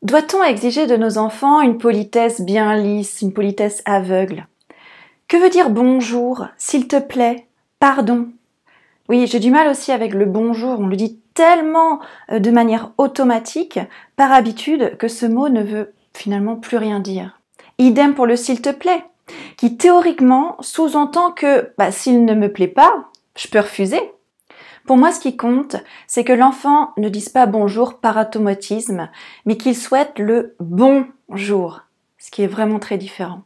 Doit-on exiger de nos enfants une politesse bien lisse, une politesse aveugle? Que veut dire bonjour, s'il te plaît, pardon? Oui, j'ai du mal aussi avec le bonjour, on le dit tellement de manière automatique, par habitude, que ce mot ne veut finalement plus rien dire. Idem pour le s'il te plaît, qui théoriquement sous-entend que s'il ne me plaît pas, je peux refuser. Pour moi, ce qui compte, c'est que l'enfant ne dise pas bonjour par automatisme, mais qu'il souhaite le bonjour, ce qui est vraiment très différent.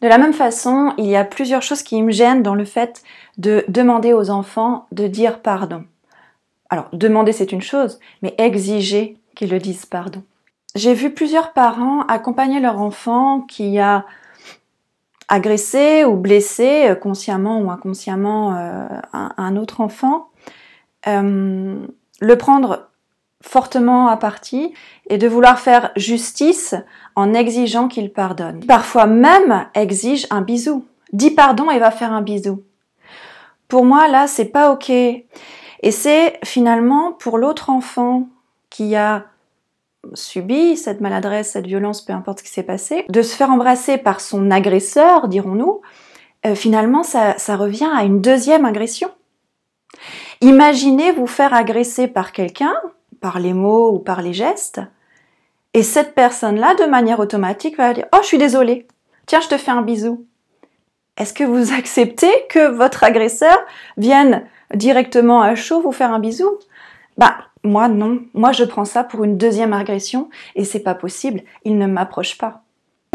De la même façon, il y a plusieurs choses qui me gênent dans le fait de demander aux enfants de dire pardon. Alors, demander c'est une chose, mais exiger qu'ils le disent pardon. J'ai vu plusieurs parents accompagner leur enfant qui a agressé ou blessé consciemment ou inconsciemment un autre enfant, le prendre fortement à partie et de vouloir faire justice en exigeant qu'il pardonne. Parfois même exige un bisou. Dis pardon et va faire un bisou. Pour moi, là, c'est pas ok. Et c'est finalement pour l'autre enfant qui a subi cette maladresse, cette violence, peu importe ce qui s'est passé, de se faire embrasser par son agresseur, dirons-nous, finalement, ça revient à une deuxième agression. Imaginez vous faire agresser par quelqu'un, par les mots ou par les gestes, et cette personne-là, de manière automatique, va dire « Oh, je suis désolée, tiens, je te fais un bisou ». Est-ce que vous acceptez que votre agresseur vienne directement à chaud vous faire un bisou? Moi, non. Moi, je prends ça pour une deuxième agression, et c'est pas possible, il ne m'approche pas.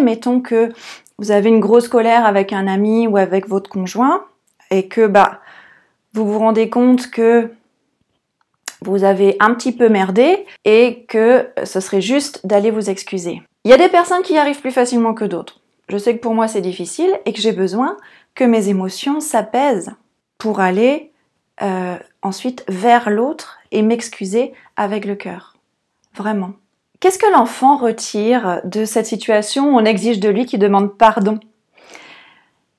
Mettons que vous avez une grosse colère avec un ami ou avec votre conjoint, et que vous vous rendez compte que vous avez un petit peu merdé et que ce serait juste d'aller vous excuser. Il y a des personnes qui y arrivent plus facilement que d'autres. Je sais que pour moi c'est difficile et que j'ai besoin que mes émotions s'apaisent pour aller ensuite vers l'autre et m'excuser avec le cœur. Vraiment. Qu'est-ce que l'enfant retire de cette situation où on exige de lui qu'il demande pardon?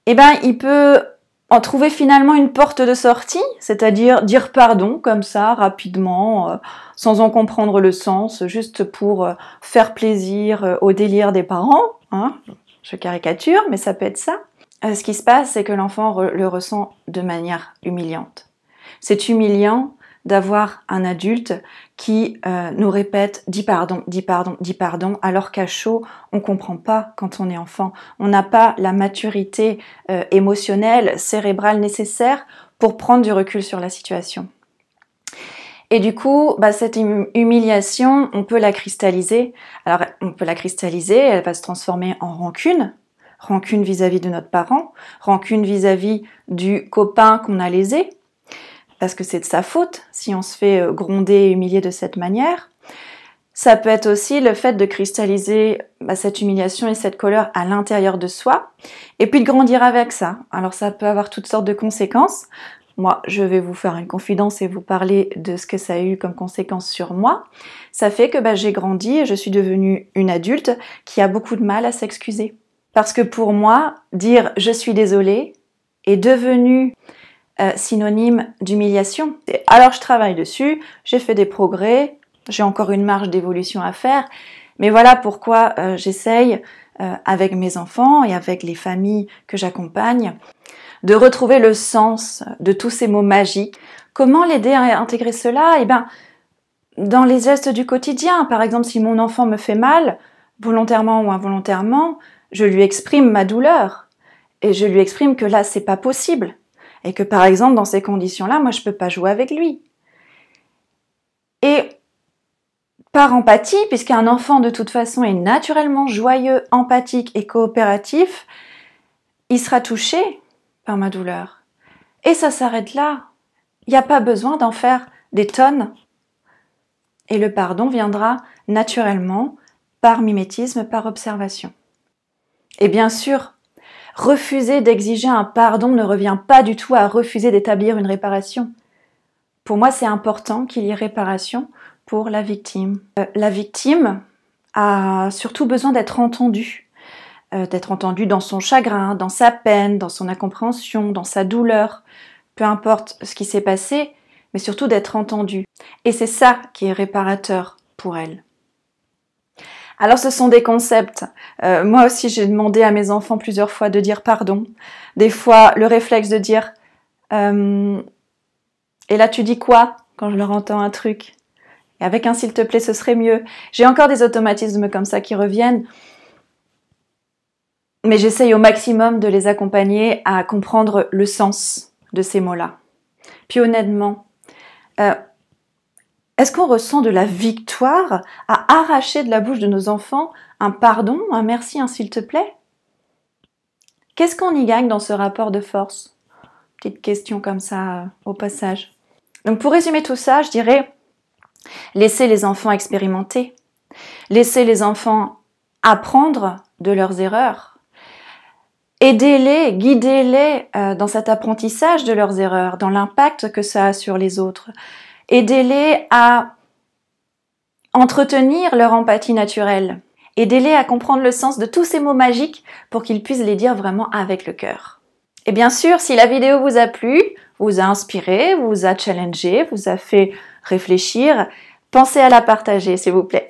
Il peut en trouver finalement une porte de sortie, c'est-à-dire dire pardon comme ça, rapidement, sans en comprendre le sens, juste pour faire plaisir au délire des parents. Hein. Je caricature, mais ça peut être ça. Ce qui se passe, c'est que l'enfant le ressent de manière humiliante. C'est humiliant d'avoir un adulte qui nous répète « dis pardon, dis pardon, dis pardon », alors qu'à chaud, on ne comprend pas quand on est enfant. On n'a pas la maturité émotionnelle, cérébrale nécessaire pour prendre du recul sur la situation. Et du coup, cette humiliation, on peut la cristalliser. Alors, on peut la cristalliser, elle va se transformer en rancune. Rancune vis-à-vis de notre parent, rancune vis-à-vis du copain qu'on a lésé, parce que c'est de sa faute si on se fait gronder et humilier de cette manière. Ça peut être aussi le fait de cristalliser cette humiliation et cette colère à l'intérieur de soi, et puis de grandir avec ça. Alors ça peut avoir toutes sortes de conséquences. Moi, je vais vous faire une confidence et vous parler de ce que ça a eu comme conséquence sur moi. Ça fait que j'ai grandi et je suis devenue une adulte qui a beaucoup de mal à s'excuser. Parce que pour moi, dire « je suis désolée » est devenu synonyme d'humiliation. Alors je travaille dessus, j'ai fait des progrès, j'ai encore une marge d'évolution à faire, mais voilà pourquoi j'essaye avec mes enfants et avec les familles que j'accompagne de retrouver le sens de tous ces mots magiques. Comment l'aider à intégrer cela? Dans les gestes du quotidien, par exemple si mon enfant me fait mal, volontairement ou involontairement, je lui exprime ma douleur et je lui exprime que là c'est pas possible. Et que par exemple, dans ces conditions-là, moi je peux pas jouer avec lui. Et par empathie, puisqu'un enfant de toute façon est naturellement joyeux, empathique et coopératif, il sera touché par ma douleur. Et ça s'arrête là. Il n'y a pas besoin d'en faire des tonnes. Et le pardon viendra naturellement par mimétisme, par observation. Et bien sûr, refuser d'exiger un pardon ne revient pas du tout à refuser d'établir une réparation. Pour moi, c'est important qu'il y ait réparation pour la victime. La victime a surtout besoin d'être entendue dans son chagrin, dans sa peine, dans son incompréhension, dans sa douleur, peu importe ce qui s'est passé, mais surtout d'être entendue. Et c'est ça qui est réparateur pour elle. Alors ce sont des concepts. Moi aussi j'ai demandé à mes enfants plusieurs fois de dire pardon. Des fois le réflexe de dire et là tu dis quoi quand je leur entends un truc? Et avec un s'il te plaît ce serait mieux. J'ai encore des automatismes comme ça qui reviennent. Mais j'essaye au maximum de les accompagner à comprendre le sens de ces mots-là. Puis honnêtement, est-ce qu'on ressent de la victoire à arracher de la bouche de nos enfants un pardon, un merci, un s'il te plaît? Qu'est-ce qu'on y gagne dans ce rapport de force? Petite question comme ça au passage. Donc pour résumer tout ça, je dirais laissez les enfants expérimenter, laissez les enfants apprendre de leurs erreurs, aidez-les, guidez-les dans cet apprentissage de leurs erreurs, dans l'impact que ça a sur les autres. Aidez-les à entretenir leur empathie naturelle. Aidez-les à comprendre le sens de tous ces mots magiques pour qu'ils puissent les dire vraiment avec le cœur. Et bien sûr, si la vidéo vous a plu, vous a inspiré, vous a challengé, vous a fait réfléchir, pensez à la partager s'il vous plaît.